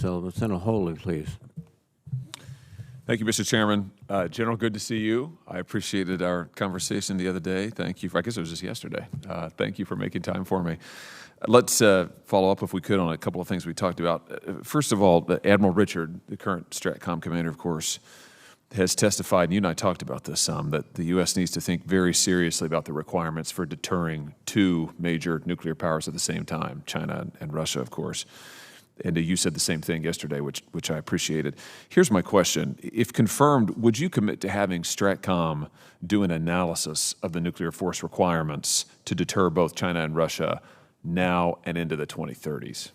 Sullivan. Senator Holding, please. Thank you, Mr. Chairman. General, good to see you. I appreciated our conversation the other day. Thank you. I guess it was just yesterday. Thank you for making time for me. Let's follow up, if we could, on a couple of things we talked about. First of all, Admiral Richard, the current STRATCOM commander, of course, has testified, and you and I talked about this some, that the U.S. needs to think very seriously about the requirements for deterring two major nuclear powers at the same time, China and Russia, of course. And you said the same thing yesterday, which I appreciated. Here's my question. If confirmed, would you commit to having STRATCOM do an analysis of the nuclear force requirements to deter both China and Russia now and into the 2030s?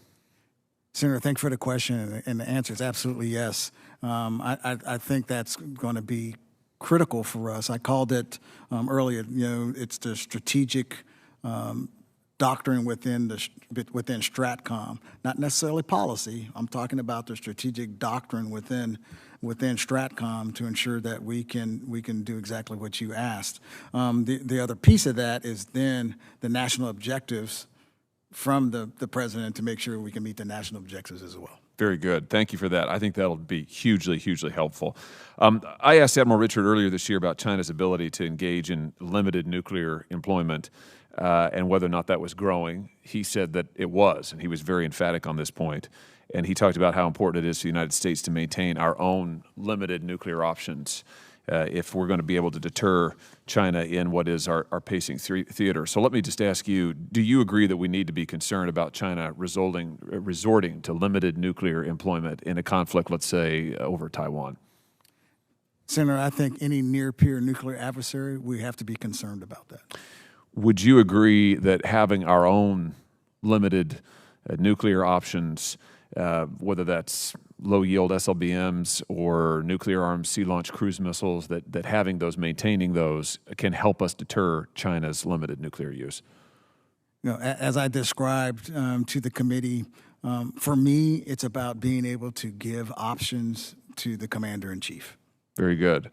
Senator, thanks for the question, and the answer is absolutely yes. I think that's going to be critical for us. I called it earlier, it's the strategic doctrine within STRATCOM, not necessarily policy. I'm talking about the strategic doctrine within STRATCOM to ensure that we can do exactly what you asked. The other piece of that is then the national objectives from the president to make sure we can meet the national objectives as well. Very good. Thank you for that. I think that'll be hugely, hugely helpful. I asked Admiral Richard earlier this year about China's ability to engage in limited nuclear employment and whether or not that was growing. He said that it was, and he was very emphatic on this point. And he talked about how important it is for the United States to maintain our own limited nuclear options if we're going to be able to deter China in what is our pacing theater. So let me just ask you, do you agree that we need to be concerned about China resorting to limited nuclear employment in a conflict, let's say, over Taiwan? Senator, I think any near-peer nuclear adversary, we have to be concerned about that. Would you agree that having our own limited nuclear options, whether that's low-yield SLBMs or nuclear-armed sea-launched cruise missiles, that having those, maintaining those, can help us deter China's limited nuclear use? As I described to the committee, for me, it's about being able to give options to the commander-in-chief. Very good.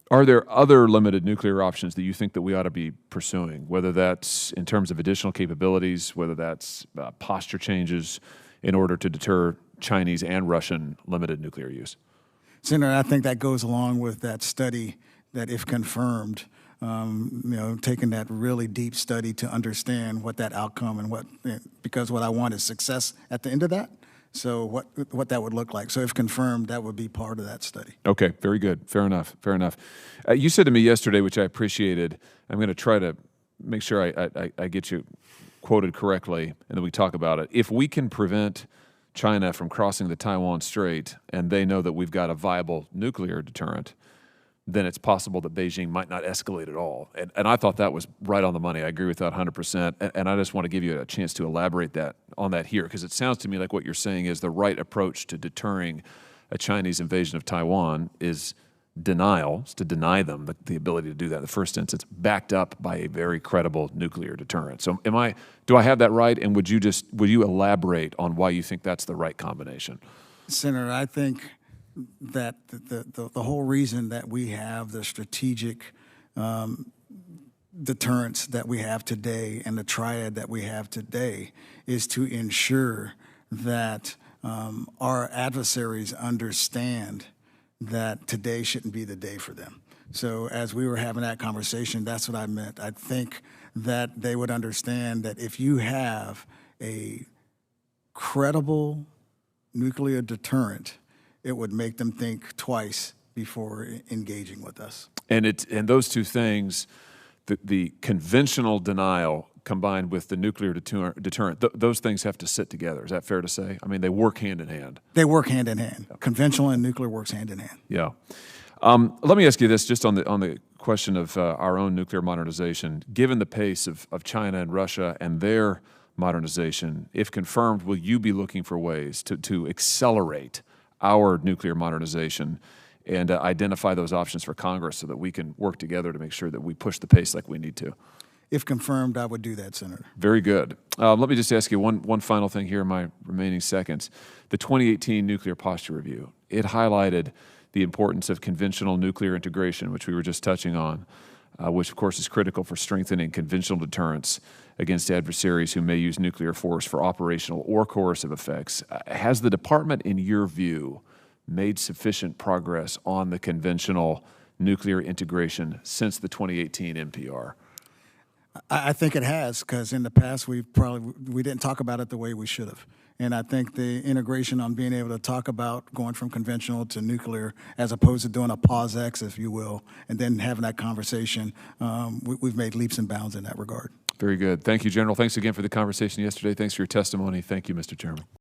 Are there other limited nuclear options that you think that we ought to be pursuing, whether that's in terms of additional capabilities, whether that's posture changes in order to deter Chinese and Russian limited nuclear use? Senator, I think that goes along with that study that, if confirmed, taking that really deep study to understand what that outcome and because what I want is success at the end of that. So what that would look like. So if confirmed, that would be part of that study. Okay, very good. Fair enough. Fair enough. You said to me yesterday, which I appreciated, I'm going to try to make sure I get you quoted correctly, and then we talk about it. If we can prevent China from crossing the Taiwan Strait and they know that we've got a viable nuclear deterrent, then it's possible that Beijing might not escalate at all. And I thought that was right on the money. I agree with that 100%. And I just want to give you a chance to elaborate on that here, because it sounds to me like what you're saying is the right approach to deterring a Chinese invasion of Taiwan is denial, is to deny them the ability to do that in the first instance, backed up by a very credible nuclear deterrent. So do I have that right? And would you elaborate on why you think that's the right combination? Senator, I think that the whole reason that we have the strategic deterrence that we have today and the triad that we have today is to ensure that our adversaries understand that today shouldn't be the day for them. So as we were having that conversation, that's what I meant. I think that they would understand that if you have a credible nuclear deterrent, it would make them think twice before engaging with us. And those two things, the conventional denial combined with the nuclear deterrent, those things have to sit together. Is that fair to say? I mean, they work hand in hand. They work hand in hand. Conventional and nuclear works hand in hand. Yeah. Let me ask you this, just on the question of our own nuclear modernization. Given the pace of China and Russia and their modernization, if confirmed, will you be looking for ways to accelerate our nuclear modernization and identify those options for Congress so that we can work together to make sure that we push the pace like we need to? If confirmed, I would do that, Senator. Very good. Let me just ask you one final thing here in my remaining seconds. The 2018 Nuclear Posture Review, it highlighted the importance of conventional nuclear integration, which we were just touching on, which of course is critical for strengthening conventional deterrence against adversaries who may use nuclear force for operational or coercive effects. Has the department, in your view, made sufficient progress on the conventional nuclear integration since the 2018 NPR? I think it has, because in the past we didn't talk about it the way we should have. And I think the integration on being able to talk about going from conventional to nuclear, as opposed to doing a pause X, if you will, and then having that conversation, we've made leaps and bounds in that regard. Very good. Thank you, General. Thanks again for the conversation yesterday. Thanks for your testimony. Thank you, Mr. Chairman.